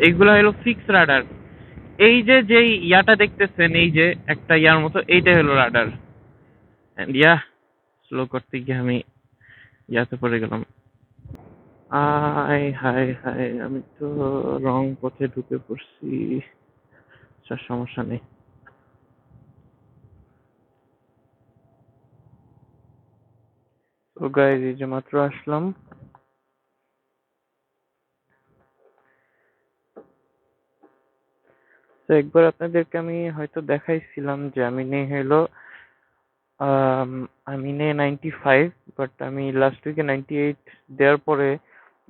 এইগুলা হলো fix radar. এই যে যেই ইয়াটা দেখতেছেন, এই যে একটা ইয়ার মতো, এইটা হলো রাডার। এন্ড ইয়া, স্লো করতে গিয়ে আমি ইয়াতে পড়ে গেলাম। আয় হায় হায়, আমি তো রং পথে ঢুকে পড়ছি। আচ্ছা, সমস্যা নেই। তো গাইজ, এই যে মাত্র আসলাম। তো একবার আপনাদেরকে আমি হয়তো দেখাইছিলাম যে আমি নেই হলো আমি নেই 95, বাট আমি লাস্ট উইকে 98 দেওয়ার পরে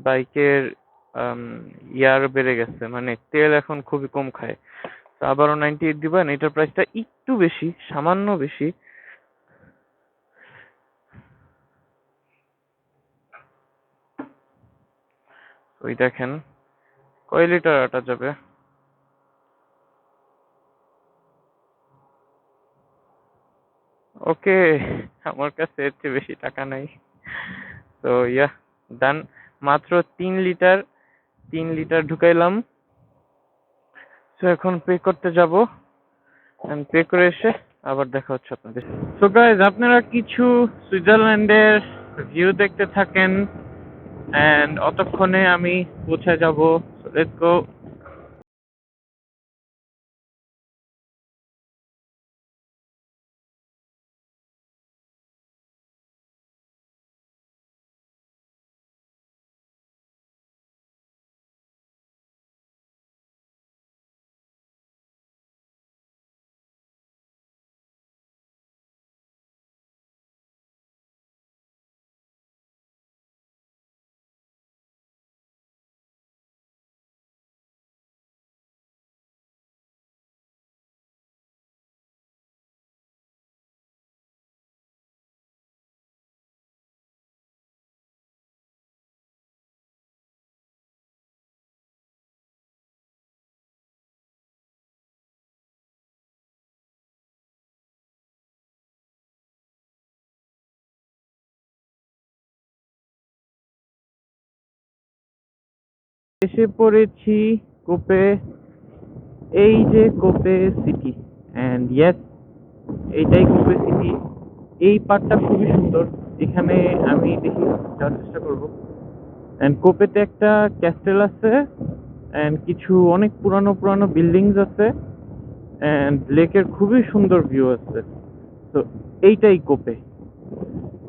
বাইকের ইয়ার বেড়ে গেছে, মানে তেল এখন খুবই কম খায়। তো আবারও 98 দিবেন, এটার প্রাইসটা একটু বেশি, সামান্য বেশি। ওই দেখেন কয় লিটার আটা যাবে। ওকে, আমার কাছে এর চেয়ে বেশি টাকা নাই। তো ইয়া, ডান। মাত্র 3 লিটার, 3 লিটার ঢুকাইলাম। তো এখন পে করতে যাব, পে করে এসে আবার দেখা হচ্ছে আপনাদের। সো গাইজ, আপনারা কিছু সুইজারল্যান্ডের ভিউ দেখতে থাকেন, এন্ড অতক্ষণে আমি পৌঁছে যাব। Let's go. এসে পড়েছি কোপে। এই যে কোপে সিটি, এন্ড ইয়েস, এইটাই কোপে সিটি। এই পার্টটা খুবই সুন্দর। এখানে আমি দেখি যাওয়ার চেষ্টা করবো। এন্ড কোপেতে একটা ক্যাস্টেল আছে, এন্ড কিছু অনেক পুরানো পুরানো বিল্ডিংস আছে, এন্ড লেকের খুবই সুন্দর ভিউ আছে। তো এইটাই কোপে।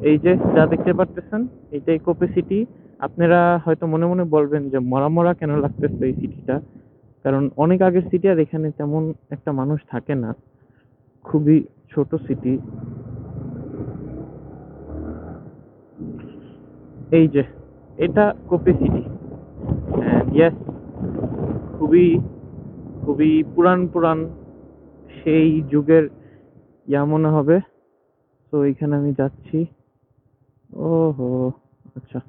এই যে যা দেখতে পারতেছেন, এইটাই কোপে সিটি। আপনারা হয়তো মনে মনে বলবেন যে মরা মরা কেন লাগতেছে এই সিটিটা, কারণ অনেক আগের সিটি, আর এখানে তেমন একটা মানুষ থাকে না, খুবই ছোট সিটি। এই যে এটা কোপে সিটি, ইয়েস, খুবই খুবই পুরান পুরান, সেই যুগের ইয়া মনে হবে। তো এখানে আমি যাচ্ছি। ওহো, আচ্ছা।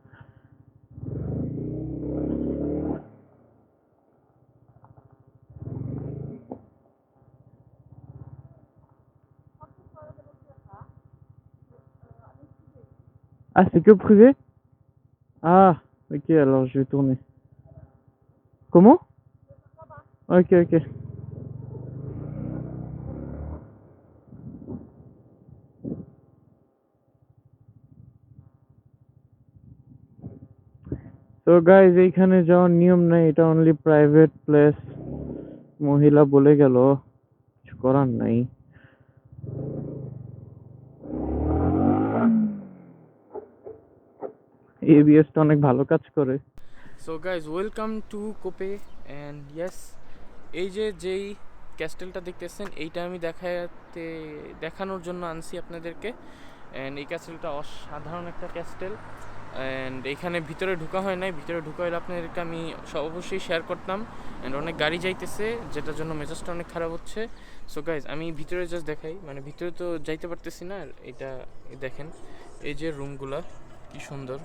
Ah, c'est que privé? Ah, ok, alors je vais tourner. Comment? Ok, ok. তো গাইজ, এইখানে যাওয়ার নিয়ম নাই, এটা অনলি প্রাইভেট প্লেস। মহিলা বলে গেল, কিছু করার নাই। এবিএসটা অনেক ভালো কাজ করে। সো গাইজ, ওয়েলকাম টু কোপে। অ্যান্ড ইয়েস, এই যে যেই ক্যাস্টেলটা দেখতেছেন, এইটা আমি দেখানোর জন্য আনছি আপনাদেরকে। অ্যান্ড এই ক্যাস্টেলটা অসাধারণ একটা ক্যাস্টেল। অ্যান্ড এইখানে ভিতরে ঢোকা হয় নাই, ভিতরে ঢোকা হলে আপনাদেরকে আমি অবশ্যই শেয়ার করতাম। অ্যান্ড অনেক গাড়ি যাইতেছে, যেটার জন্য মেজাজটা অনেক খারাপ হচ্ছে। সো গাইজ, আমি ভিতরে জাস্ট দেখাই, মানে ভিতরে তো যাইতে পারতেছি না। আর এটা দেখেন, এই যে রুমগুলা কি সুন্দর।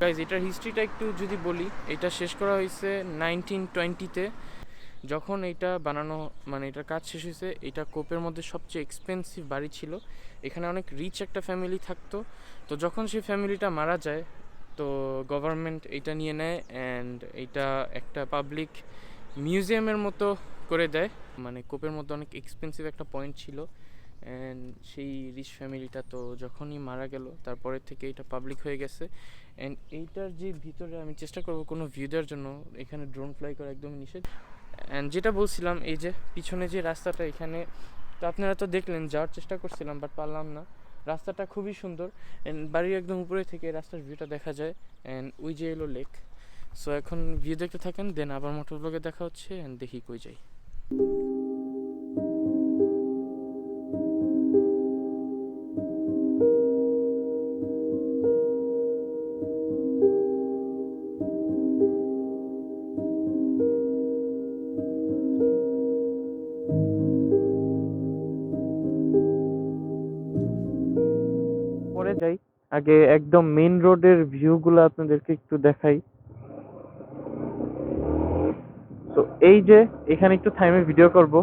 গাইজ, এটার হিস্ট্রিটা একটু যদি বলি, এটা শেষ করা হয়েছে 1920-তে, যখন এইটা বানানো, মানে এটার কাজ শেষ হয়েছে। এটা কোপের মধ্যে সবচেয়ে এক্সপেন্সিভ বাড়ি ছিল। এখানে অনেক রিচ একটা ফ্যামিলি থাকতো। তো যখন সেই ফ্যামিলিটা মারা যায়, তো গভর্নমেন্ট এটা নিয়ে নেয়, অ্যান্ড এটা একটা পাবলিক মিউজিয়ামের মতো করে দেয়। মানে কোপের মধ্যে অনেক এক্সপেন্সিভ একটা পয়েন্ট ছিল, অ্যান্ড সেই রিচ ফ্যামিলিটা তো যখনই মারা গেল তারপরের থেকে এটা পাবলিক হয়ে গেছে। অ্যান্ড এইটার যে ভিতরে আমি চেষ্টা করবো কোনো ভিউ দেওয়ার জন্য, এখানে ড্রোন ফ্লাই করা একদম নিষেধ। অ্যান্ড যেটা বলছিলাম, এই যে পিছনে যে রাস্তাটা, এখানে তো আপনারা তো দেখলেন, যাওয়ার চেষ্টা করছিলাম বাট পারলাম না। রাস্তাটা খুবই সুন্দর, অ্যান্ড বাড়ির একদম উপরে থেকে রাস্তার ভিউটা দেখা যায়, অ্যান্ড ওই যে এলো লেক। সো এখন ভিউ দেখতে থাকেন, দেন আবার মোটরব্লগে দেখা হচ্ছে, অ্যান্ড দেখি কই যাই। পরে যাই, আগে একদম মেইন রোডের ভিউগুলো আপনাদেরকে একটু দেখাই। তো এই যে এখানে একটু থাইমে ভিডিও করব,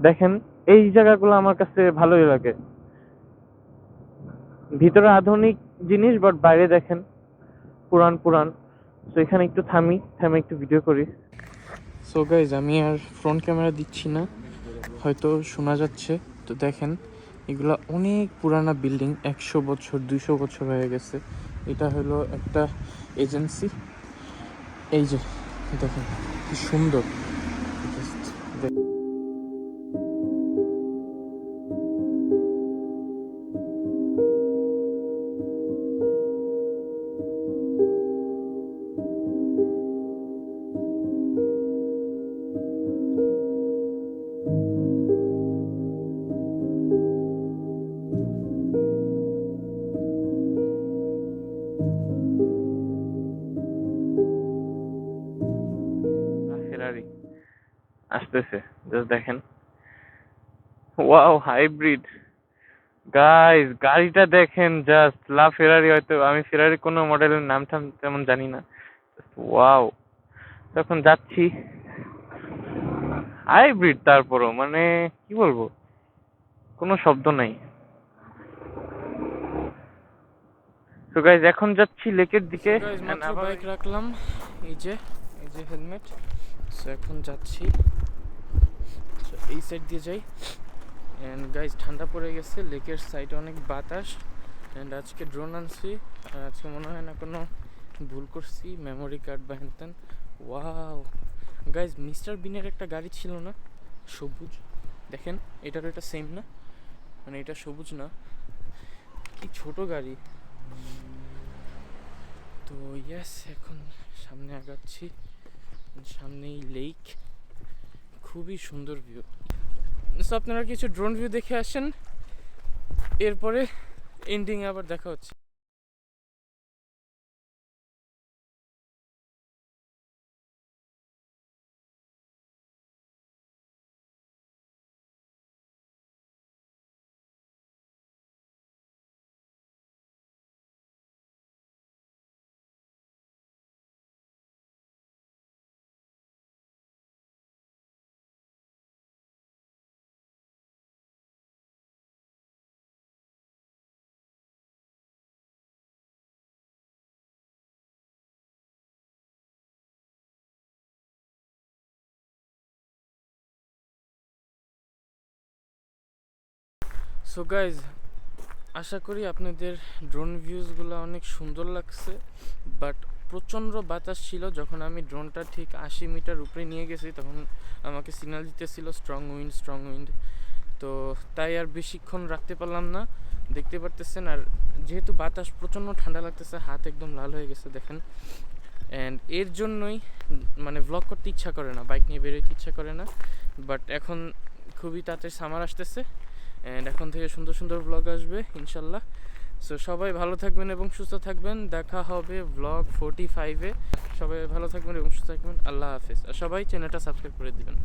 দেখেন এই জায়গাগুলো আমার কাছে ভালোই লাগে। ভিতরে আধুনিক জিনিস বাট বাইরে দেখেন পুরান পুরান। তো এখানে একটু থামে একটু ভিডিও করি। সো গাইজ, আমি আর ফ্রন্ট ক্যামেরা দিচ্ছি না, হয়তো শোনা যাচ্ছে। তো দেখেন, এগুলা অনেক পুরানা বিল্ডিং, 100 বছর 200 বছর হয়ে গেছে। এটা হলো একটা এজেন্সি। এই যে দেখেন কি সুন্দর। ফেরারি আসতেছে, জাস্ট দেখেন। Wow, hybrid. গাইস, গাড়িটা দেখেন জাস্ট, লা ফেরারি। হয়তো আমি ফেরারি কোনো মডেলের নাম টাম তেমন জানি না। ওয়াও, তখন যাচ্ছি হাইব্রিড, তারপরও মানে কি বলবো, কোনো শব্দ নাই। তো গাইস, এখন যাচ্ছি লেকের দিকে। মাত্র বাইক রাখলাম, এই যে হেলমেট। সো এখন যাচ্ছি, এই সাইড দিয়ে যাই। অ্যান্ড গাইজ, ঠান্ডা পড়ে গেছে, লেকের সাইডে অনেক বাতাস। অ্যান্ড আজকে ড্রোন আনছি, আর আজকে মনে হয় না কোনো ভুল করছি, মেমোরি কার্ড বা হ্যান। ওয়াও গাইজ, মিস্টার বিনের একটা গাড়ি ছিল না, সবুজ, দেখেন এটারও এটা সেম না, মানে এটা সবুজ না, কি ছোট গাড়ি। তো ইয়েস, এখন সামনে আগাচ্ছি, সামনেই লেক, খুবই সুন্দর ভিউ। সো আপনারা কিছু ড্রোন ভিউ দেখে আসেন, এরপরে এন্ডিং আবার দেখা হচ্ছে। সো গাইজ, আশা করি আপনাদের ড্রোন ভিউজগুলো অনেক সুন্দর লাগছে, বাট প্রচণ্ড বাতাস ছিল। যখন আমি ড্রোনটা ঠিক 80 মিটার উপরে নিয়ে গেছি, তখন আমাকে সিগন্যাল দিতেছিল স্ট্রং উইন্ড। তো তাই আর বেশিক্ষণ রাখতে পারলাম না, দেখতে পারতেছেন। আর যেহেতু বাতাস, প্রচণ্ড ঠান্ডা লাগতেছে, হাত একদম লাল হয়ে গেছে দেখেন। অ্যান্ড এর জন্যই মানে ভ্লগ করতে ইচ্ছা করে না, বাইক নিয়ে বেরোতে ইচ্ছা করে না। বাট এখন খুবই তাড়াতাড়ি সামার আসতেছে, অ্যান্ড এখন থেকে সুন্দর সুন্দর ভ্লগ আসবে ইনশাল্লাহ। সো সবাই ভালো থাকবেন এবং সুস্থ থাকবেন, দেখা হবে ভ্লগ 45-এ। সবাই ভালো থাকবেন এবং সুস্থ থাকবেন, আল্লাহ হাফেজ। আর সবাই চ্যানেলটা সাবস্ক্রাইব করে দিবেন।